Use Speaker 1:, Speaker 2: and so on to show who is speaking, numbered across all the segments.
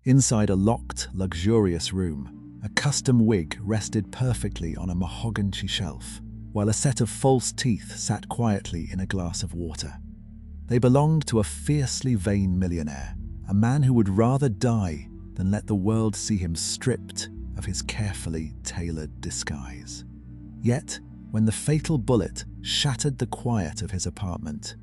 Speaker 1: Inside a locked, luxurious room, a custom wig rested perfectly on a mahogany shelf, while a set of false teeth sat quietly in a glass of water. They belonged to a fiercely vain millionaire, a man who would rather die than let the world see him stripped of his carefully tailored disguise. Yet, when the fatal bullet shattered the quiet of his apartment,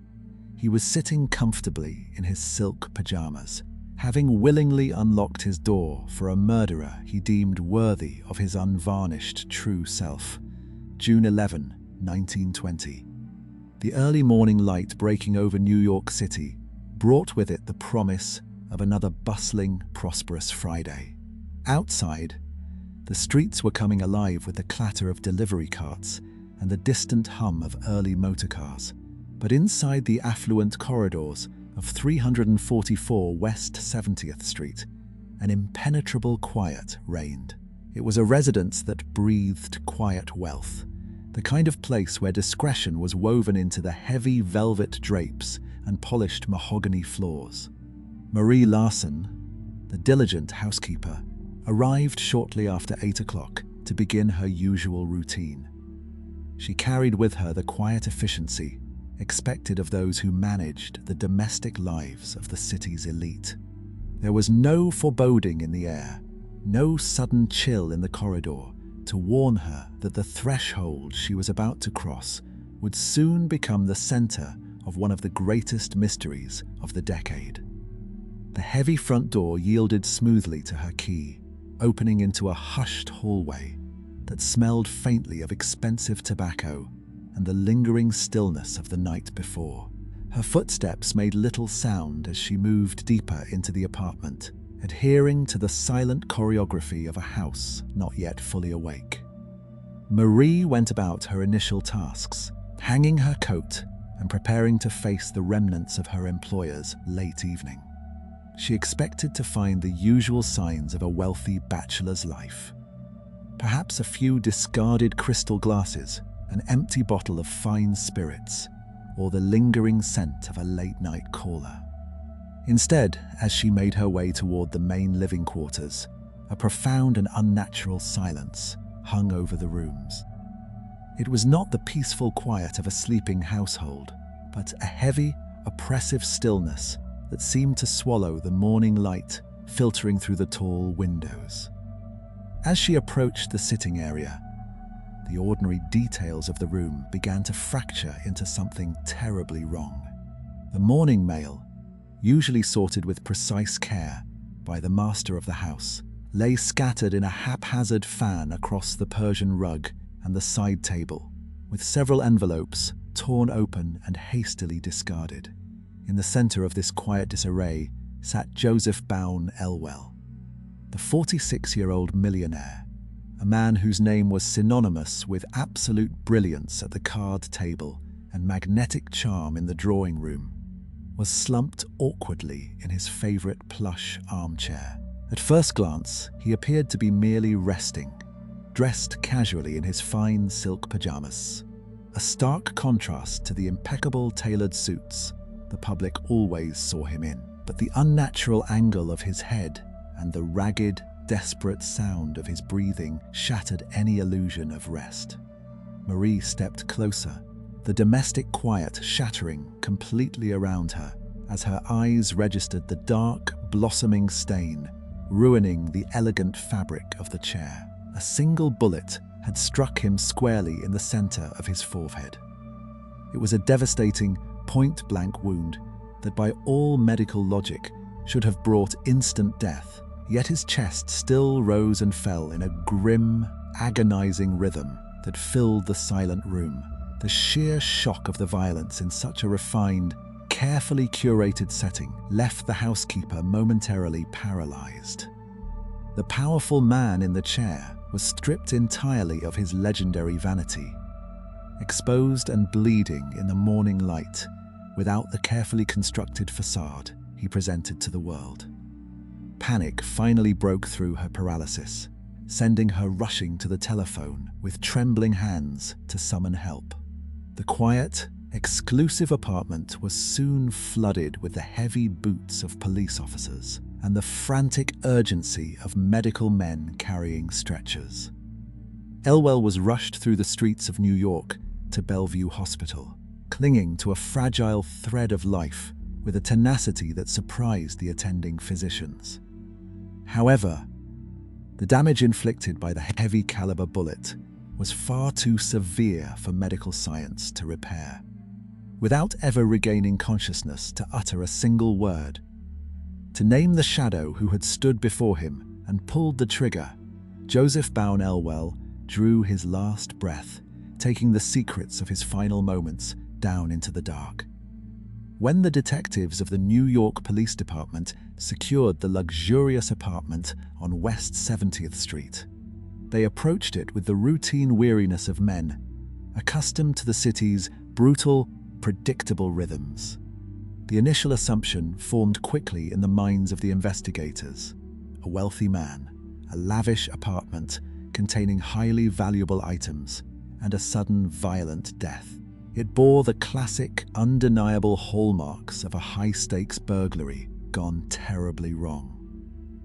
Speaker 1: he was sitting comfortably in his silk pajamas, having willingly unlocked his door for a murderer he deemed worthy of his unvarnished true self. June 11, 1920. The early morning light breaking over New York City brought with it the promise of another bustling, prosperous Friday. Outside, the streets were coming alive with the clatter of delivery carts and the distant hum of early motorcars. But inside the affluent corridors of 344 West 70th Street, an impenetrable quiet reigned. It was a residence that breathed quiet wealth, the kind of place where discretion was woven into the heavy velvet drapes and polished mahogany floors. Marie Larson, the diligent housekeeper, arrived shortly after 8 o'clock to begin her usual routine. She carried with her the quiet efficiency expected of those who managed the domestic lives of the city's elite. There was no foreboding in the air, no sudden chill in the corridor to warn her that the threshold she was about to cross would soon become the center of one of the greatest mysteries of the decade. The heavy front door yielded smoothly to her key, opening into a hushed hallway that smelled faintly of expensive tobacco and the lingering stillness of the night before. Her footsteps made little sound as she moved deeper into the apartment, adhering to the silent choreography of a house not yet fully awake. Marie went about her initial tasks, hanging her coat and preparing to face the remnants of her employer's late evening. She expected to find the usual signs of a wealthy bachelor's life. Perhaps a few discarded crystal glasses, an empty bottle of fine spirits, or the lingering scent of a late-night caller. Instead, as she made her way toward the main living quarters, a profound and unnatural silence hung over the rooms. It was not the peaceful quiet of a sleeping household, but a heavy, oppressive stillness that seemed to swallow the morning light filtering through the tall windows. As she approached the sitting area, the ordinary details of the room began to fracture into something terribly wrong. The morning mail, usually sorted with precise care by the master of the house, lay scattered in a haphazard fan across the Persian rug and the side table, with several envelopes torn open and hastily discarded. In the center of this quiet disarray sat Joseph Elwell, the 46-year-old millionaire, a man whose name was synonymous with absolute brilliance at the card table and magnetic charm in the drawing room, was slumped awkwardly in his favorite plush armchair. At first glance, he appeared to be merely resting, dressed casually in his fine silk pajamas, a stark contrast to the impeccable tailored suits the public always saw him in. But the unnatural angle of his head and the ragged, desperate sound of his breathing shattered any illusion of rest. Marie stepped closer, the domestic quiet shattering completely around her as her eyes registered the dark, blossoming stain, ruining the elegant fabric of the chair. A single bullet had struck him squarely in the center of his forehead. It was a devastating, point-blank wound that by all medical logic should have brought instant death, yet his chest still rose and fell in a grim, agonizing rhythm that filled the silent room. The sheer shock of the violence in such a refined, carefully curated setting left the housekeeper momentarily paralyzed. The powerful man in the chair was stripped entirely of his legendary vanity, exposed and bleeding in the morning light, without the carefully constructed facade he presented to the world. Panic finally broke through her paralysis, sending her rushing to the telephone with trembling hands to summon help. The quiet, exclusive apartment was soon flooded with the heavy boots of police officers, and the frantic urgency of medical men carrying stretchers. Elwell was rushed through the streets of New York to Bellevue Hospital, clinging to a fragile thread of life with a tenacity that surprised the attending physicians. However, the damage inflicted by the heavy caliber bullet was far too severe for medical science to repair. Without ever regaining consciousness to utter a single word, to name the shadow who had stood before him and pulled the trigger, Joseph Elwell drew his last breath, taking the secrets of his final moments down into the dark. When the detectives of the New York Police Department secured the luxurious apartment on West 70th Street, they approached it with the routine weariness of men, accustomed to the city's brutal, predictable rhythms. The initial assumption formed quickly in the minds of the investigators: a wealthy man, a lavish apartment containing highly valuable items, and a sudden violent death. It bore the classic, undeniable hallmarks of a high-stakes burglary gone terribly wrong.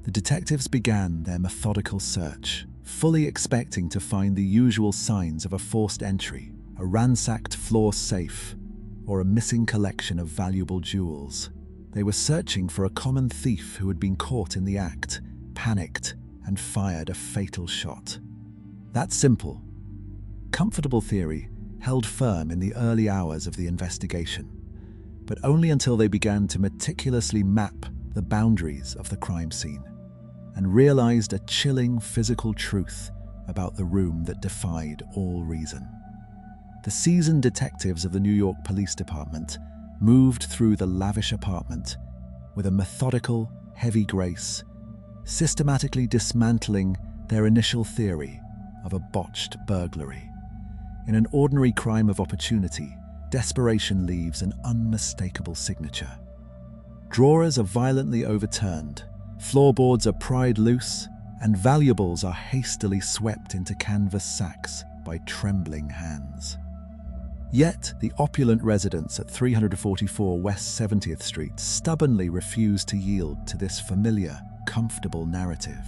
Speaker 1: The detectives began their methodical search, fully expecting to find the usual signs of a forced entry, a ransacked floor safe, or a missing collection of valuable jewels. They were searching for a common thief who had been caught in the act, panicked, and fired a fatal shot. That simple, comfortable theory held firm in the early hours of the investigation, but only until they began to meticulously map the boundaries of the crime scene and realized a chilling physical truth about the room that defied all reason. The seasoned detectives of the New York Police Department moved through the lavish apartment with a methodical, heavy grace, systematically dismantling their initial theory of a botched burglary. In an ordinary crime of opportunity, desperation leaves an unmistakable signature. Drawers are violently overturned, floorboards are pried loose, and valuables are hastily swept into canvas sacks by trembling hands. Yet, the opulent residents at 344 West 70th Street stubbornly refused to yield to this familiar, comfortable narrative.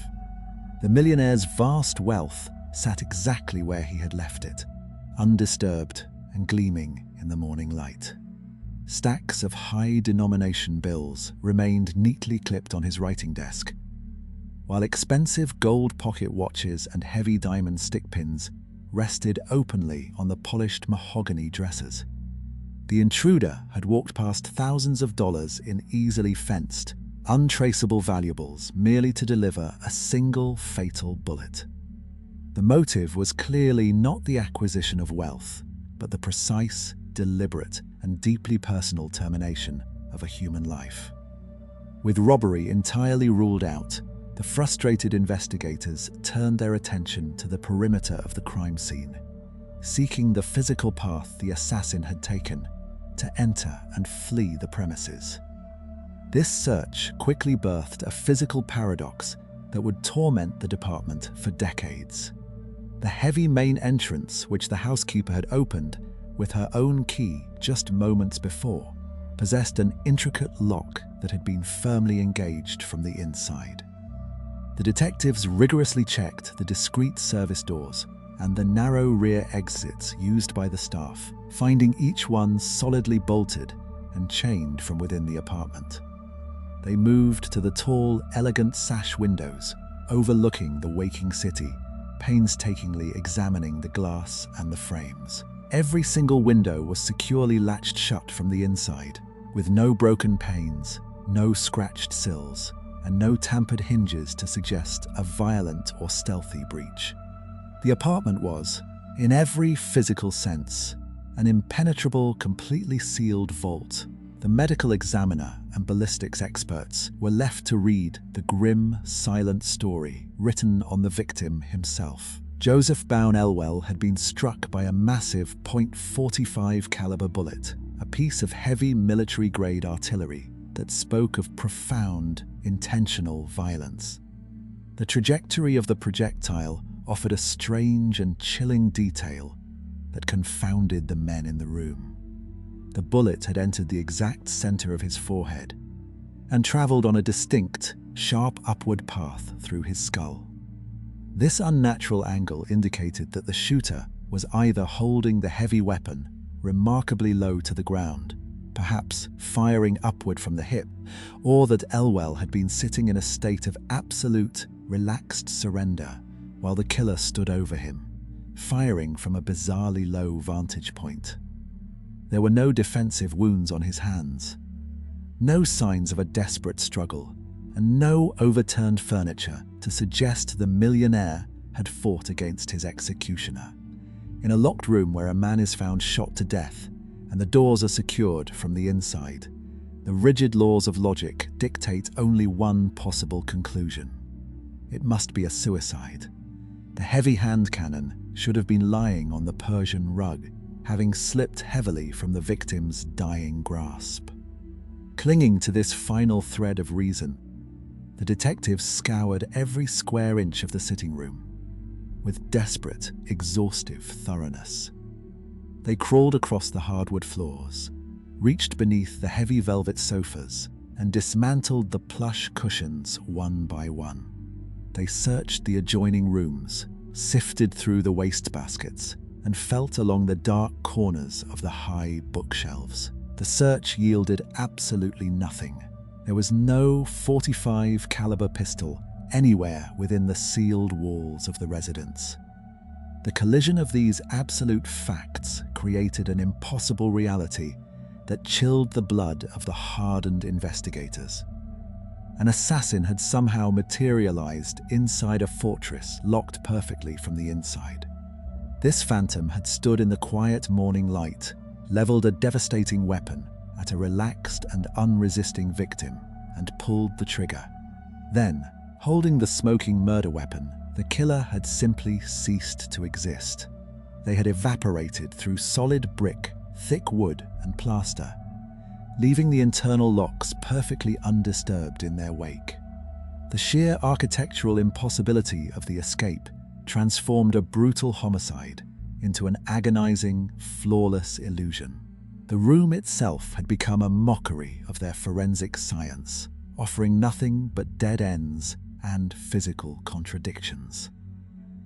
Speaker 1: The millionaire's vast wealth sat exactly where he had left it, undisturbed and gleaming in the morning light. Stacks of high-denomination bills remained neatly clipped on his writing desk, while expensive gold pocket watches and heavy diamond stickpins rested openly on the polished mahogany dressers. The intruder had walked past thousands of dollars in easily fenced, untraceable valuables merely to deliver a single fatal bullet. The motive was clearly not the acquisition of wealth, but the precise, deliberate, and deeply personal termination of a human life. With robbery entirely ruled out, the frustrated investigators turned their attention to the perimeter of the crime scene, seeking the physical path the assassin had taken to enter and flee the premises. This search quickly birthed a physical paradox that would torment the department for decades. The heavy main entrance, which the housekeeper had opened with her own key just moments before, possessed an intricate lock that had been firmly engaged from the inside. The detectives rigorously checked the discreet service doors and the narrow rear exits used by the staff, finding each one solidly bolted and chained from within the apartment. They moved to the tall, elegant sash windows overlooking the waking city, painstakingly examining the glass and the frames. Every single window was securely latched shut from the inside, with no broken panes, no scratched sills, and no tampered hinges to suggest a violent or stealthy breach. The apartment was, in every physical sense, an impenetrable, completely sealed vault. The medical examiner and ballistics experts were left to read the grim, silent story written on the victim himself. Joseph Elwell had been struck by a massive .45 caliber bullet, a piece of heavy military-grade artillery that spoke of profound, intentional violence. The trajectory of the projectile offered a strange and chilling detail that confounded the men in the room. The bullet had entered the exact center of his forehead and traveled on a distinct, sharp upward path through his skull. This unnatural angle indicated that the shooter was either holding the heavy weapon remarkably low to the ground, perhaps firing upward from the hip, or that Elwell had been sitting in a state of absolute, relaxed surrender while the killer stood over him, firing from a bizarrely low vantage point. There were no defensive wounds on his hands, no signs of a desperate struggle, and no overturned furniture to suggest the millionaire had fought against his executioner. In a locked room where a man is found shot to death and the doors are secured from the inside, the rigid laws of logic dictate only one possible conclusion. It must be a suicide. The heavy hand cannon should have been lying on the Persian rug, having slipped heavily from the victim's dying grasp. Clinging to this final thread of reason, the detectives scoured every square inch of the sitting room with desperate, exhaustive thoroughness. They crawled across the hardwood floors, reached beneath the heavy velvet sofas, and dismantled the plush cushions one by one. They searched the adjoining rooms, sifted through the wastebaskets, and felt along the dark corners of the high bookshelves. The search yielded absolutely nothing. There was no .45 caliber pistol anywhere within the sealed walls of the residence. The collision of these absolute facts created an impossible reality that chilled the blood of the hardened investigators. An assassin had somehow materialized inside a fortress locked perfectly from the inside. This phantom had stood in the quiet morning light, leveled a devastating weapon at a relaxed and unresisting victim, and pulled the trigger. Then, holding the smoking murder weapon, the killer had simply ceased to exist. They had evaporated through solid brick, thick wood, and plaster, leaving the internal locks perfectly undisturbed in their wake. The sheer architectural impossibility of the escape transformed a brutal homicide into an agonizing, flawless illusion. The room itself had become a mockery of their forensic science, offering nothing but dead ends and physical contradictions.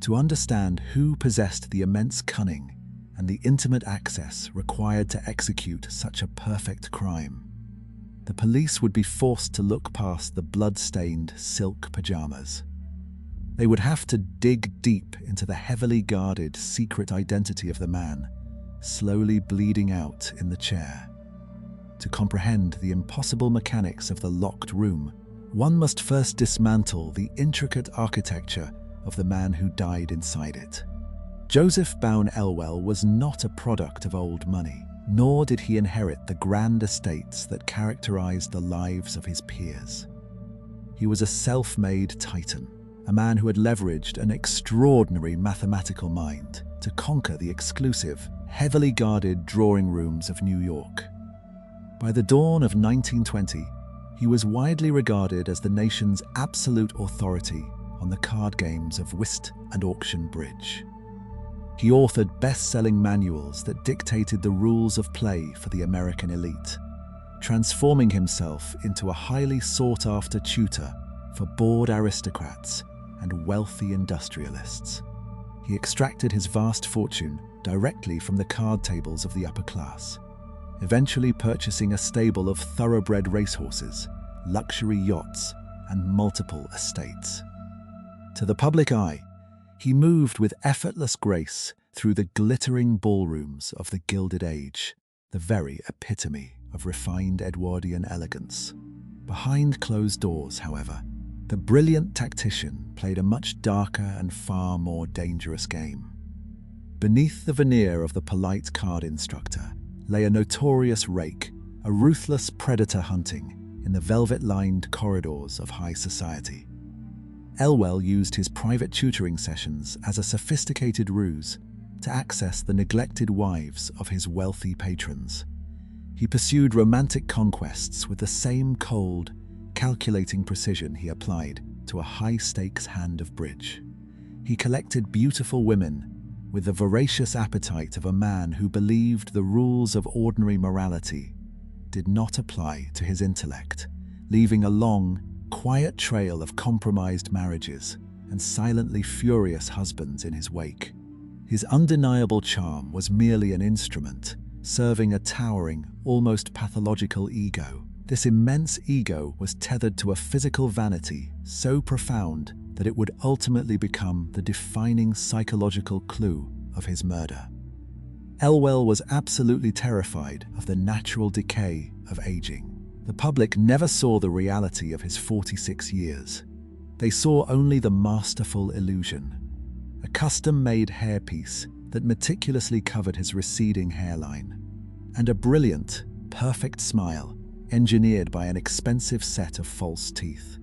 Speaker 1: To understand who possessed the immense cunning and the intimate access required to execute such a perfect crime, the police would be forced to look past the blood-stained silk pajamas. They would have to dig deep into the heavily guarded secret identity of the man, slowly bleeding out in the chair. To comprehend the impossible mechanics of the locked room, one must first dismantle the intricate architecture of the man who died inside it. Joseph Elwell was not a product of old money, nor did he inherit the grand estates that characterized the lives of his peers. He was a self-made titan, a man who had leveraged an extraordinary mathematical mind to conquer the exclusive, heavily guarded drawing rooms of New York. By the dawn of 1920, he was widely regarded as the nation's absolute authority on the card games of whist and auction bridge. He authored best-selling manuals that dictated the rules of play for the American elite, transforming himself into a highly sought-after tutor for bored aristocrats and wealthy industrialists. He extracted his vast fortune directly from the card tables of the upper class, eventually purchasing a stable of thoroughbred racehorses, luxury yachts, and multiple estates. To the public eye, he moved with effortless grace through the glittering ballrooms of the Gilded Age, the very epitome of refined Edwardian elegance. Behind closed doors, however, the brilliant tactician played a much darker and far more dangerous game. Beneath the veneer of the polite card instructor lay a notorious rake, a ruthless predator hunting in the velvet-lined corridors of high society. Elwell used his private tutoring sessions as a sophisticated ruse to access the neglected wives of his wealthy patrons. He pursued romantic conquests with the same cold, calculating precision he applied to a high-stakes hand of bridge. He collected beautiful women with the voracious appetite of a man who believed the rules of ordinary morality did not apply to his intellect, leaving a long, quiet trail of compromised marriages and silently furious husbands in his wake. His undeniable charm was merely an instrument, serving a towering, almost pathological ego. This immense ego was tethered to a physical vanity so profound that it would ultimately become the defining psychological clue of his murder. Elwell was absolutely terrified of the natural decay of aging. The public never saw the reality of his 46 years. They saw only the masterful illusion, a custom-made hairpiece that meticulously covered his receding hairline, and a brilliant, perfect smile engineered by an expensive set of false teeth.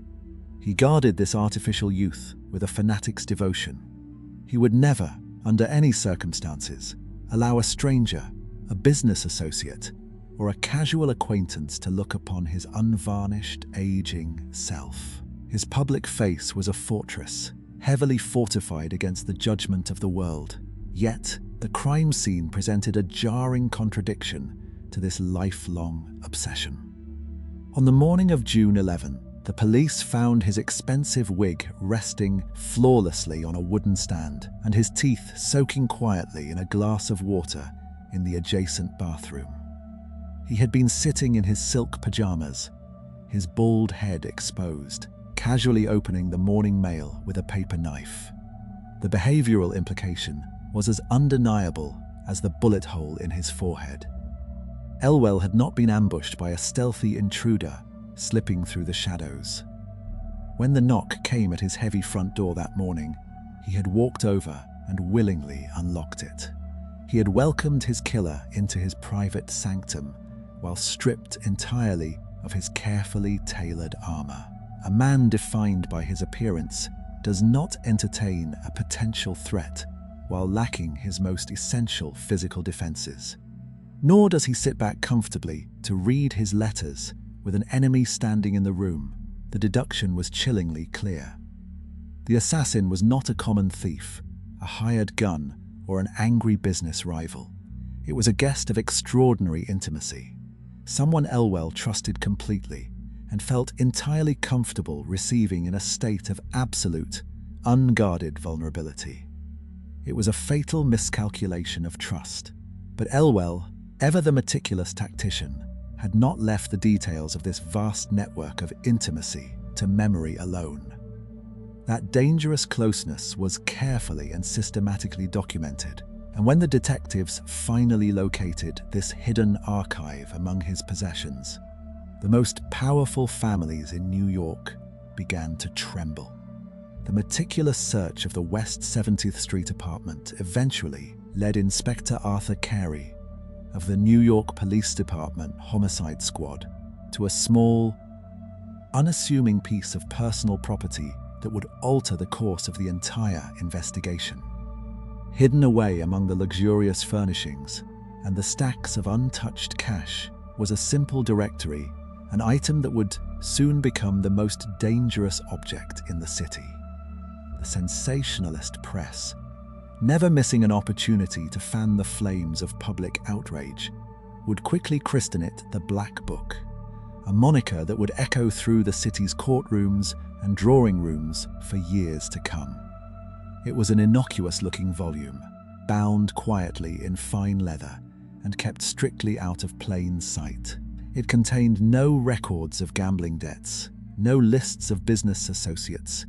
Speaker 1: He guarded this artificial youth with a fanatic's devotion. He would never, under any circumstances, allow a stranger, a business associate, or a casual acquaintance to look upon his unvarnished, aging self. His public face was a fortress, heavily fortified against the judgment of the world. Yet, the crime scene presented a jarring contradiction to this lifelong obsession. On the morning of June 11, the police found his expensive wig resting flawlessly on a wooden stand and his teeth soaking quietly in a glass of water in the adjacent bathroom. He had been sitting in his silk pajamas, his bald head exposed, casually opening the morning mail with a paper knife. The behavioral implication was as undeniable as the bullet hole in his forehead. Elwell had not been ambushed by a stealthy intruder slipping through the shadows. When the knock came at his heavy front door that morning, he had walked over and willingly unlocked it. He had welcomed his killer into his private sanctum while stripped entirely of his carefully tailored armor. A man defined by his appearance does not entertain a potential threat while lacking his most essential physical defenses. Nor does he sit back comfortably to read his letters with an enemy standing in the room. The deduction was chillingly clear. The assassin was not a common thief, a hired gun, or an angry business rival. It was a guest of extraordinary intimacy, someone Elwell trusted completely and felt entirely comfortable receiving in a state of absolute, unguarded vulnerability. It was a fatal miscalculation of trust, but Elwell, ever the meticulous tactician, had not left the details of this vast network of intimacy to memory alone. That dangerous closeness was carefully and systematically documented, and when the detectives finally located this hidden archive among his possessions, the most powerful families in New York began to tremble. The meticulous search of the West 70th Street apartment eventually led Inspector Arthur Carey of the New York Police Department Homicide Squad to a small, unassuming piece of personal property that would alter the course of the entire investigation. Hidden away among the luxurious furnishings and the stacks of untouched cash was a simple directory, an item that would soon become the most dangerous object in the city. The sensationalist press, never missing an opportunity to fan the flames of public outrage, would quickly christen it the Black Book, a moniker that would echo through the city's courtrooms and drawing rooms for years to come. It was an innocuous-looking volume, bound quietly in fine leather and kept strictly out of plain sight. It contained no records of gambling debts, no lists of business associates,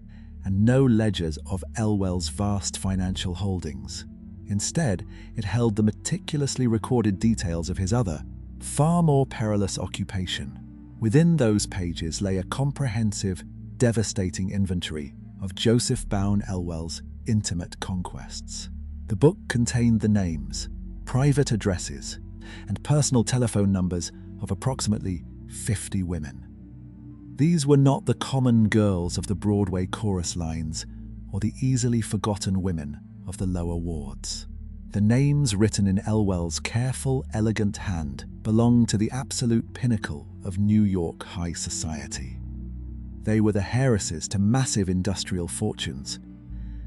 Speaker 1: and no ledgers of Elwell's vast financial holdings. Instead, it held the meticulously recorded details of his other, far more perilous occupation. Within those pages lay a comprehensive, devastating inventory of Joseph Elwell's intimate conquests. The book contained the names, private addresses, and personal telephone numbers of approximately 50 women. These were not the common girls of the Broadway chorus lines or the easily forgotten women of the lower wards. The names written in Elwell's careful, elegant hand belonged to the absolute pinnacle of New York high society. They were the heiresses to massive industrial fortunes,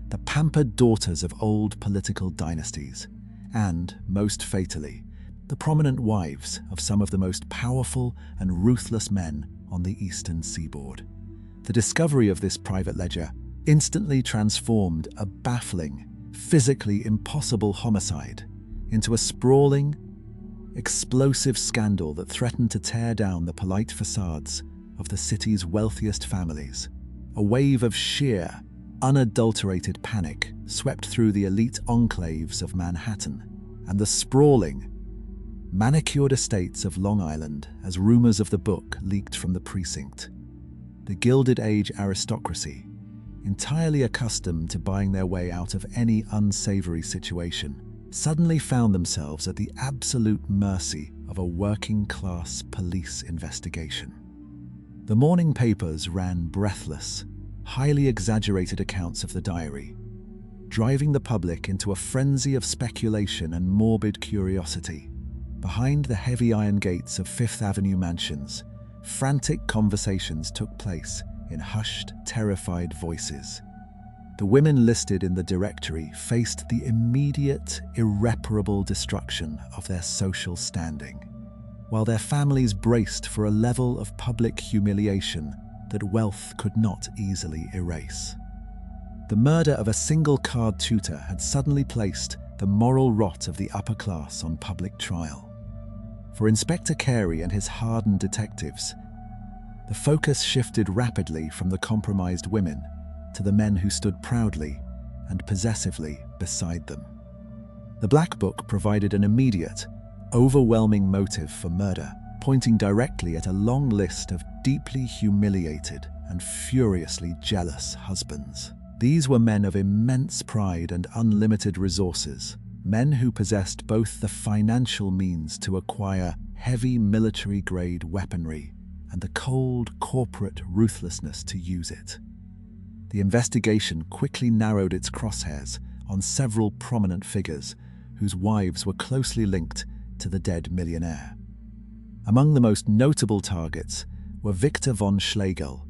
Speaker 1: the pampered daughters of old political dynasties, and, most fatally, the prominent wives of some of the most powerful and ruthless men on the eastern seaboard. The discovery of this private ledger instantly transformed a baffling, physically impossible homicide into a sprawling, explosive scandal that threatened to tear down the polite facades of the city's wealthiest families. A wave of sheer, unadulterated panic swept through the elite enclaves of Manhattan and the sprawling, manicured estates of Long Island as rumors of the book leaked from the precinct. The Gilded Age aristocracy, entirely accustomed to buying their way out of any unsavory situation, suddenly found themselves at the absolute mercy of a working-class police investigation. The morning papers ran breathless, highly exaggerated accounts of the diary, driving the public into a frenzy of speculation and morbid curiosity. Behind the heavy iron gates of Fifth Avenue mansions, frantic conversations took place in hushed, terrified voices. The women listed in the directory faced the immediate, irreparable destruction of their social standing, while their families braced for a level of public humiliation that wealth could not easily erase. The murder of a single-card tutor had suddenly placed the moral rot of the upper class on public trial. For Inspector Carey and his hardened detectives, the focus shifted rapidly from the compromised women to the men who stood proudly and possessively beside them. The Black Book provided an immediate, overwhelming motive for murder, pointing directly at a long list of deeply humiliated and furiously jealous husbands. These were men of immense pride and unlimited resources, men who possessed both the financial means to acquire heavy military-grade weaponry and the cold corporate ruthlessness to use it. The investigation quickly narrowed its crosshairs on several prominent figures whose wives were closely linked to the dead millionaire. Among the most notable targets were Victor von Schlegel,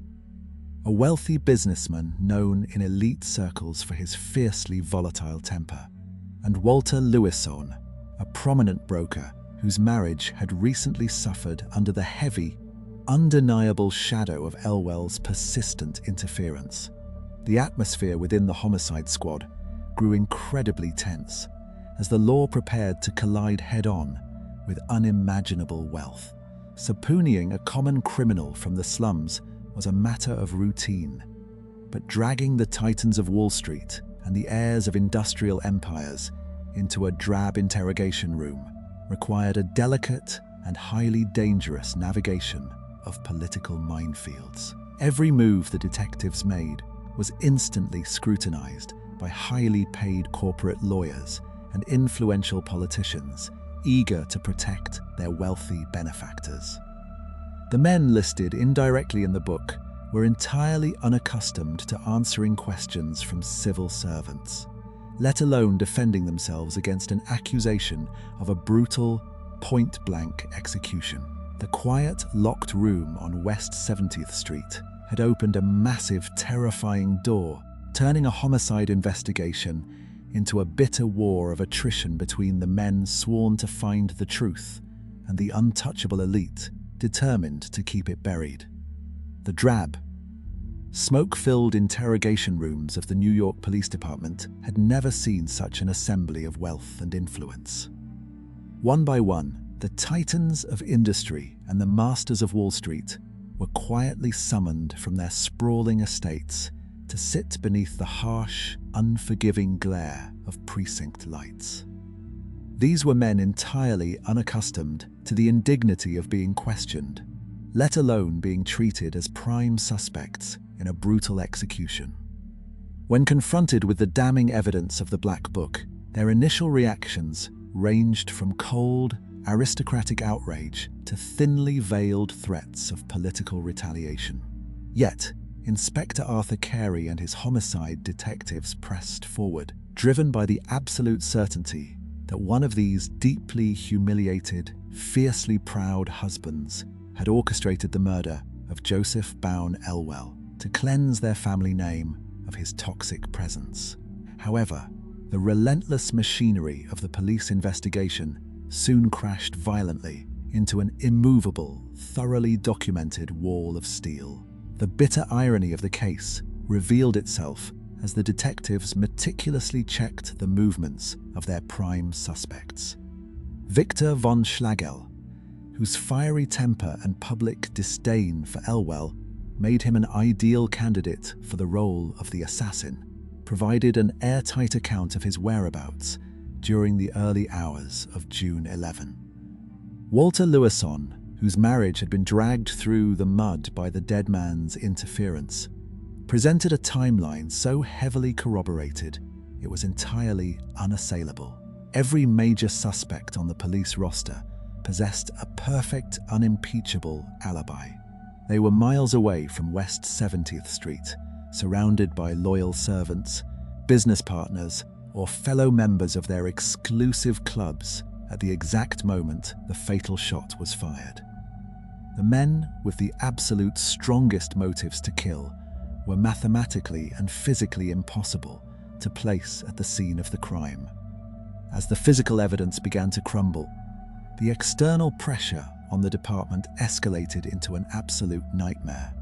Speaker 1: a wealthy businessman known in elite circles for his fiercely volatile temper, and Walter Lewison, a prominent broker whose marriage had recently suffered under the heavy, undeniable shadow of Elwell's persistent interference. The atmosphere within the homicide squad grew incredibly tense as the law prepared to collide head-on with unimaginable wealth. Subpoenaing a common criminal from the slums was a matter of routine, but dragging the titans of Wall Street and the heirs of industrial empires into a drab interrogation room required a delicate and highly dangerous navigation of political minefields. Every move the detectives made was instantly scrutinized by highly paid corporate lawyers and influential politicians eager to protect their wealthy benefactors. The men listed indirectly in the book were entirely unaccustomed to answering questions from civil servants, let alone defending themselves against an accusation of a brutal, point-blank execution. The quiet, locked room on West 70th Street had opened a massive, terrifying door, turning a homicide investigation into a bitter war of attrition between the men sworn to find the truth and the untouchable elite determined to keep it buried. The drab, smoke-filled interrogation rooms of the New York Police Department had never seen such an assembly of wealth and influence. One by one, the titans of industry and the masters of Wall Street were quietly summoned from their sprawling estates to sit beneath the harsh, unforgiving glare of precinct lights. These were men entirely unaccustomed to the indignity of being questioned, let alone being treated as prime suspects in a brutal execution. When confronted with the damning evidence of the Black Book, their initial reactions ranged from cold, aristocratic outrage to thinly veiled threats of political retaliation. Yet, Inspector Arthur Carey and his homicide detectives pressed forward, driven by the absolute certainty that one of these deeply humiliated, fiercely proud husbands had orchestrated the murder of Joseph Elwell to cleanse their family name of his toxic presence. However, the relentless machinery of the police investigation soon crashed violently into an immovable, thoroughly documented wall of steel. The bitter irony of the case revealed itself as the detectives meticulously checked the movements of their prime suspects. Victor von Schlagel, whose fiery temper and public disdain for Elwell made him an ideal candidate for the role of the assassin, provided an airtight account of his whereabouts during the early hours of June 11. Walter Lewison, whose marriage had been dragged through the mud by the dead man's interference, presented a timeline so heavily corroborated it was entirely unassailable. Every major suspect on the police roster possessed a perfect, unimpeachable alibi. They were miles away from West 70th Street, surrounded by loyal servants, business partners, or fellow members of their exclusive clubs at the exact moment the fatal shot was fired. The men with the absolute strongest motives to kill were mathematically and physically impossible to place at the scene of the crime. As the physical evidence began to crumble, the external pressure on the department escalated into an absolute nightmare.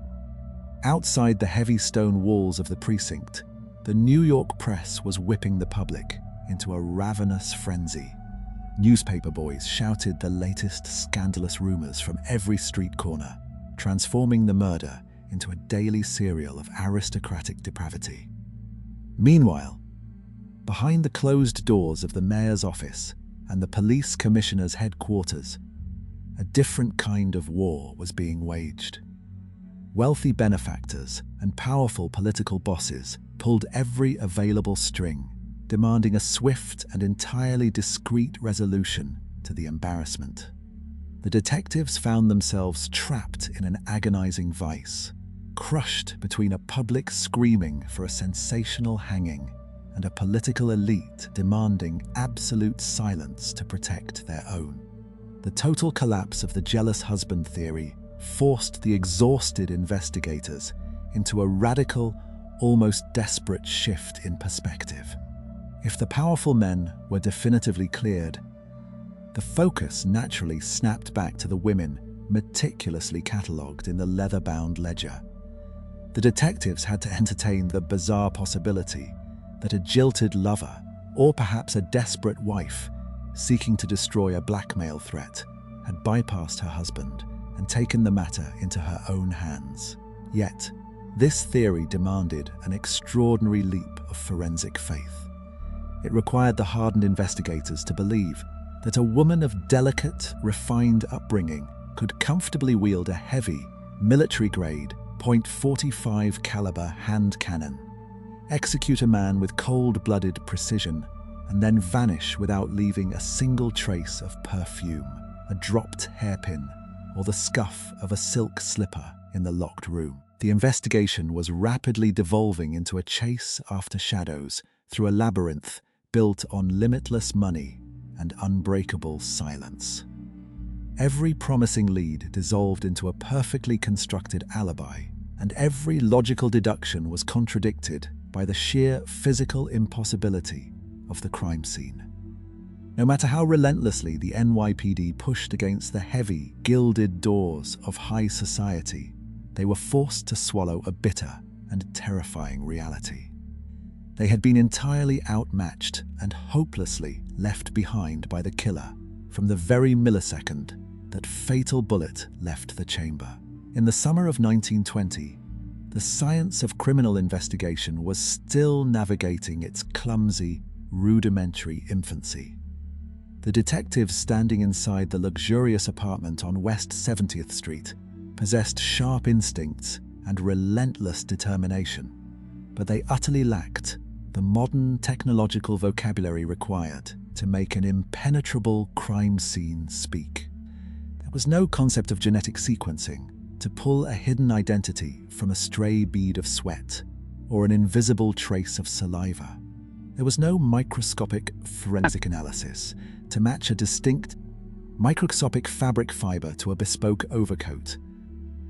Speaker 1: Outside the heavy stone walls of the precinct, the New York press was whipping the public into a ravenous frenzy. Newspaper boys shouted the latest scandalous rumors from every street corner, transforming the murder into a daily serial of aristocratic depravity. Meanwhile, behind the closed doors of the mayor's office and the police commissioner's headquarters, a different kind of war was being waged. Wealthy benefactors and powerful political bosses pulled every available string, demanding a swift and entirely discreet resolution to the embarrassment. The detectives found themselves trapped in an agonizing vice, crushed between a public screaming for a sensational hanging and a political elite demanding absolute silence to protect their own. The total collapse of the jealous husband theory forced the exhausted investigators into a radical, almost desperate shift in perspective. If the powerful men were definitively cleared, the focus naturally snapped back to the women meticulously catalogued in the leather-bound ledger. The detectives had to entertain the bizarre possibility that a jilted lover, or perhaps a desperate wife seeking to destroy a blackmail threat, had bypassed her husband and taken the matter into her own hands. Yet, this theory demanded an extraordinary leap of forensic faith. It required the hardened investigators to believe that a woman of delicate, refined upbringing could comfortably wield a heavy, military-grade .45 caliber hand cannon, execute a man with cold-blooded precision, and then vanish without leaving a single trace of perfume, a dropped hairpin, or the scuff of a silk slipper in the locked room. The investigation was rapidly devolving into a chase after shadows through a labyrinth built on limitless money and unbreakable silence. Every promising lead dissolved into a perfectly constructed alibi, and every logical deduction was contradicted by the sheer physical impossibility of the crime scene. No matter how relentlessly the NYPD pushed against the heavy, gilded doors of high society, they were forced to swallow a bitter and terrifying reality. They had been entirely outmatched and hopelessly left behind by the killer from the very millisecond that fatal bullet left the chamber. In the summer of 1920, the science of criminal investigation was still navigating its clumsy, rudimentary infancy. The detectives standing inside the luxurious apartment on West 70th Street possessed sharp instincts and relentless determination, but they utterly lacked the modern technological vocabulary required to make an impenetrable crime scene speak. There was no concept of genetic sequencing to pull a hidden identity from a stray bead of sweat or an invisible trace of saliva. There was no microscopic forensic analysis to match a distinct microscopic fabric fiber to a bespoke overcoat,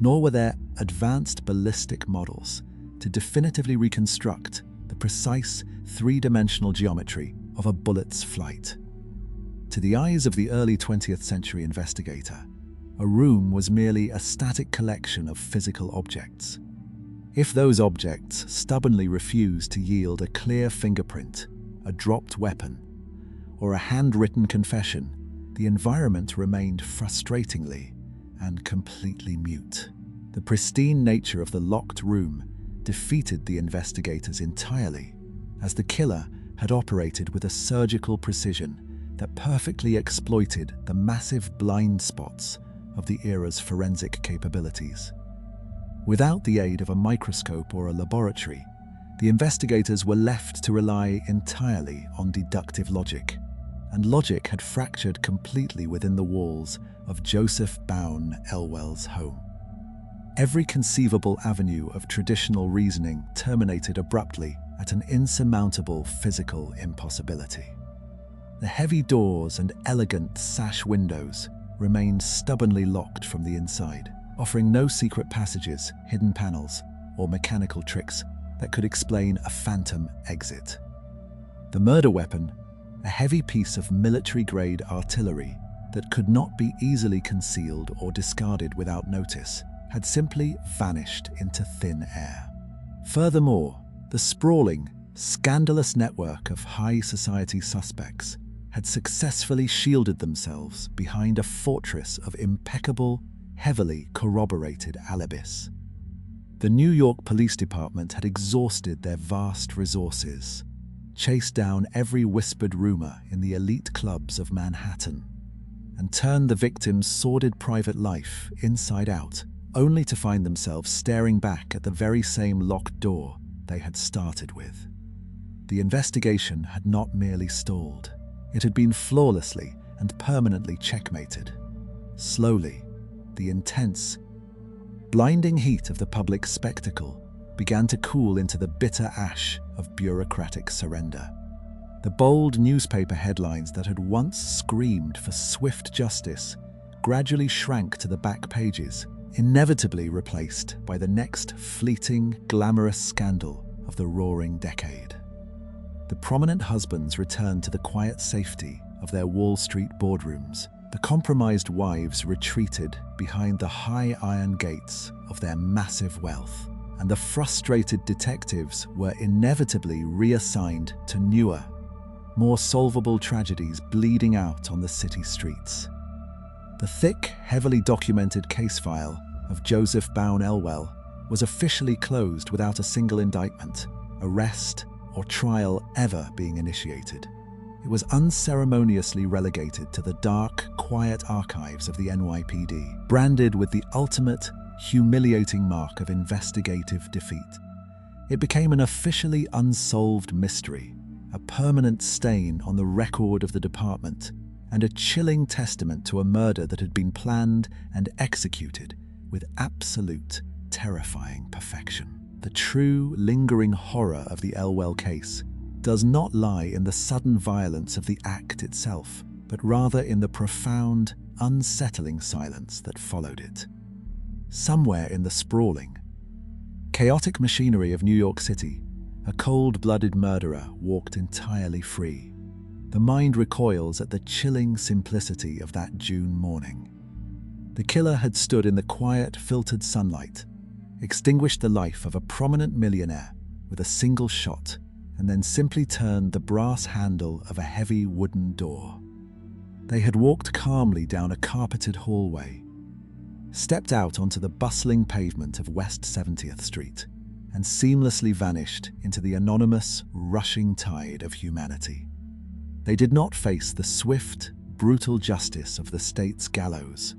Speaker 1: nor were there advanced ballistic models to definitively reconstruct the precise three-dimensional geometry of a bullet's flight. To the eyes of the early 20th century investigator, a room was merely a static collection of physical objects. If those objects stubbornly refused to yield a clear fingerprint, a dropped weapon, or a handwritten confession, the environment remained frustratingly and completely mute. The pristine nature of the locked room defeated the investigators entirely, as the killer had operated with a surgical precision that perfectly exploited the massive blind spots of the era's forensic capabilities. Without the aid of a microscope or a laboratory, the investigators were left to rely entirely on deductive logic, and logic had fractured completely within the walls of Joseph Elwell's home. Every conceivable avenue of traditional reasoning terminated abruptly at an insurmountable physical impossibility. The heavy doors and elegant sash windows remained stubbornly locked from the inside, offering no secret passages, hidden panels, or mechanical tricks that could explain a phantom exit. The murder weapon, a heavy piece of military-grade artillery that could not be easily concealed or discarded without notice, had simply vanished into thin air. Furthermore, the sprawling, scandalous network of high society suspects had successfully shielded themselves behind a fortress of impeccable, heavily corroborated alibis. The New York Police Department had exhausted their vast resources, chased down every whispered rumor in the elite clubs of Manhattan, and turned the victim's sordid private life inside out, only to find themselves staring back at the very same locked door they had started with. The investigation had not merely stalled. It had been flawlessly and permanently checkmated. Slowly, the intense, blinding heat of the public spectacle began to cool into the bitter ash of bureaucratic surrender. The bold newspaper headlines that had once screamed for swift justice gradually shrank to the back pages, inevitably replaced by the next fleeting, glamorous scandal of the roaring decade. The prominent husbands returned to the quiet safety of their Wall Street boardrooms. The compromised wives retreated behind the high iron gates of their massive wealth, and the frustrated detectives were inevitably reassigned to newer, more solvable tragedies bleeding out on the city streets. The thick, heavily documented case file of Joseph Elwell was officially closed without a single indictment, arrest, or trial ever being initiated. It was unceremoniously relegated to the dark, quiet archives of the NYPD, branded with the ultimate, humiliating mark of investigative defeat. It became an officially unsolved mystery, a permanent stain on the record of the department, and a chilling testament to a murder that had been planned and executed with absolute, terrifying perfection. The true, lingering horror of the Elwell case does not lie in the sudden violence of the act itself, but rather in the profound, unsettling silence that followed it. Somewhere in the sprawling, chaotic machinery of New York City, a cold-blooded murderer walked entirely free. The mind recoils at the chilling simplicity of that June morning. The killer had stood in the quiet, filtered sunlight, extinguished the life of a prominent millionaire with a single shot, and then simply turned the brass handle of a heavy wooden door. They had walked calmly down a carpeted hallway, stepped out onto the bustling pavement of West 70th Street, and seamlessly vanished into the anonymous, rushing tide of humanity. They did not face the swift, brutal justice of the state's gallows,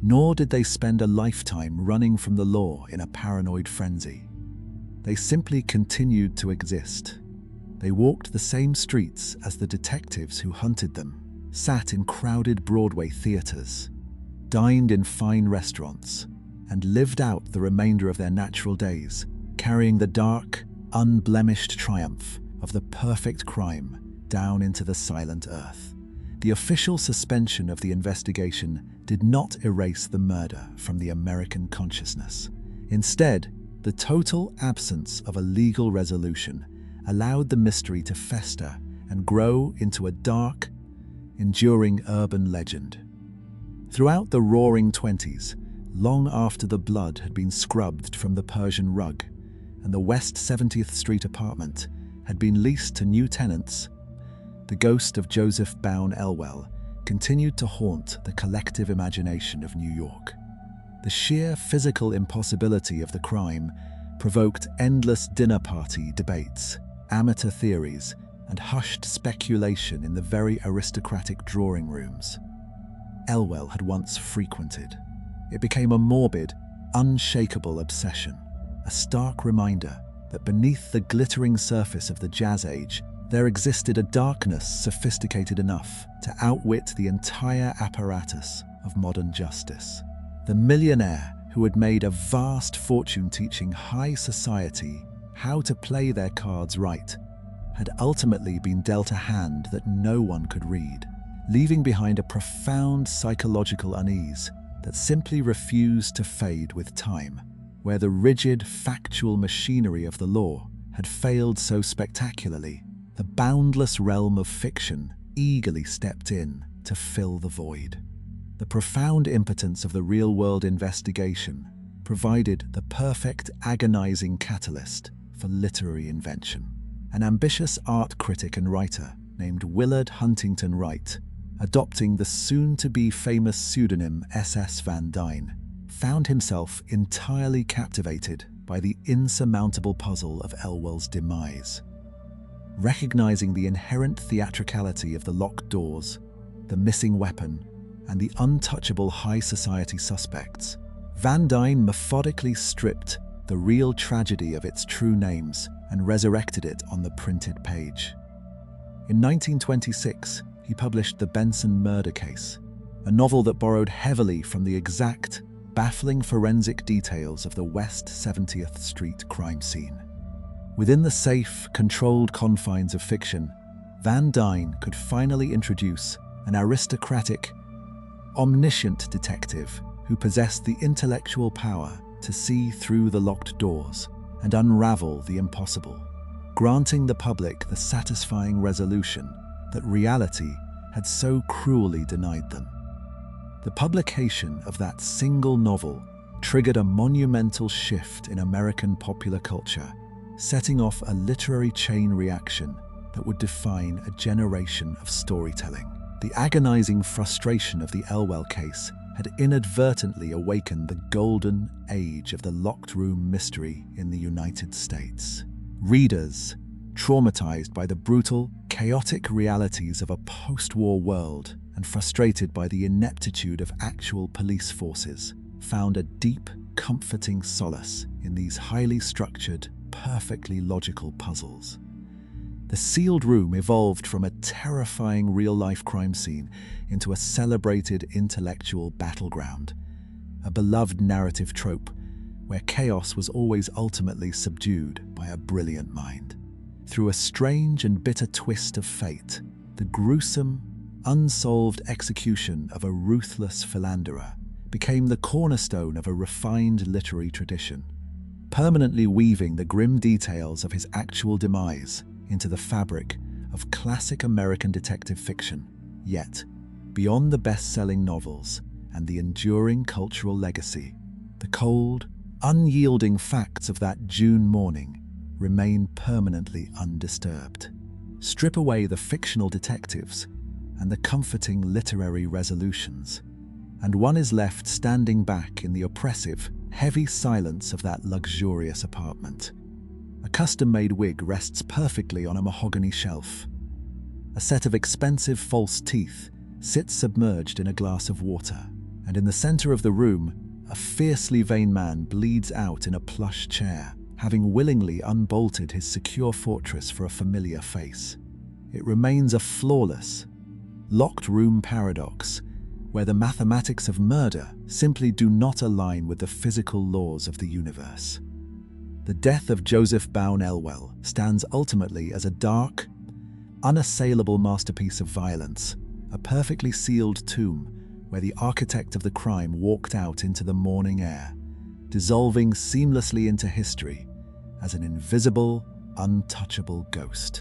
Speaker 1: nor did they spend a lifetime running from the law in a paranoid frenzy. They simply continued to exist. They walked the same streets as the detectives who hunted them, sat in crowded Broadway theaters, dined in fine restaurants, and lived out the remainder of their natural days, carrying the dark, unblemished triumph of the perfect crime down into the silent earth. The official suspension of the investigation did not erase the murder from the American consciousness. Instead, the total absence of a legal resolution allowed the mystery to fester and grow into a dark, enduring urban legend. Throughout the roaring 20s, long after the blood had been scrubbed from the Persian rug, and the West 70th Street apartment had been leased to new tenants, the ghost of Joseph Elwell continued to haunt the collective imagination of New York. The sheer physical impossibility of the crime provoked endless dinner party debates, amateur theories, and hushed speculation in the very aristocratic drawing rooms Elwell had once frequented. It became a morbid, unshakable obsession, a stark reminder that beneath the glittering surface of the Jazz Age, there existed a darkness sophisticated enough to outwit the entire apparatus of modern justice. The millionaire who had made a vast fortune teaching high society how to play their cards right had ultimately been dealt a hand that no one could read, leaving behind a profound psychological unease that simply refused to fade with time. Where the rigid, factual machinery of the law had failed so spectacularly, the boundless realm of fiction eagerly stepped in to fill the void. The profound impotence of the real-world investigation provided the perfect agonizing catalyst for literary invention. An ambitious art critic and writer named Willard Huntington Wright, adopting the soon-to-be famous pseudonym S.S. Van Dyne, found himself entirely captivated by the insurmountable puzzle of Elwell's demise. Recognizing the inherent theatricality of the locked doors, the missing weapon, and the untouchable high society suspects, Van Dyne methodically stripped the real tragedy of its true names and resurrected it on the printed page. In 1926, he published The Benson Murder Case, a novel that borrowed heavily from the exact, baffling forensic details of the West 70th Street crime scene. Within the safe, controlled confines of fiction, Van Dyne could finally introduce an aristocratic, omniscient detective who possessed the intellectual power to see through the locked doors and unravel the impossible, granting the public the satisfying resolution that reality had so cruelly denied them. The publication of that single novel triggered a monumental shift in American popular culture, setting off a literary chain reaction that would define a generation of storytelling. The agonizing frustration of the Elwell case had inadvertently awakened the golden age of the locked room mystery in the United States. Readers, traumatized by the brutal, chaotic realities of a post-war world and frustrated by the ineptitude of actual police forces, found a deep, comforting solace in these highly structured, perfectly logical puzzles. The sealed room evolved from a terrifying real-life crime scene into a celebrated intellectual battleground, a beloved narrative trope where chaos was always ultimately subdued by a brilliant mind. Through a strange and bitter twist of fate, the gruesome, unsolved execution of a ruthless philanderer became the cornerstone of a refined literary tradition, permanently weaving the grim details of his actual demise into the fabric of classic American detective fiction. Yet, beyond the best-selling novels and the enduring cultural legacy, the cold, unyielding facts of that June morning remain permanently undisturbed. Strip away the fictional detectives and the comforting literary resolutions, and one is left standing back in the oppressive, heavy silence of that luxurious apartment. A custom-made wig rests perfectly on a mahogany shelf. A set of expensive false teeth sits submerged in a glass of water, and in the center of the room, a fiercely vain man bleeds out in a plush chair, having willingly unbolted his secure fortress for a familiar face. It remains a flawless, locked room paradox, where the mathematics of murder simply do not align with the physical laws of the universe. The death of Joseph Elwell stands ultimately as a dark, unassailable masterpiece of violence, a perfectly sealed tomb where the architect of the crime walked out into the morning air, dissolving seamlessly into history as an invisible, untouchable ghost.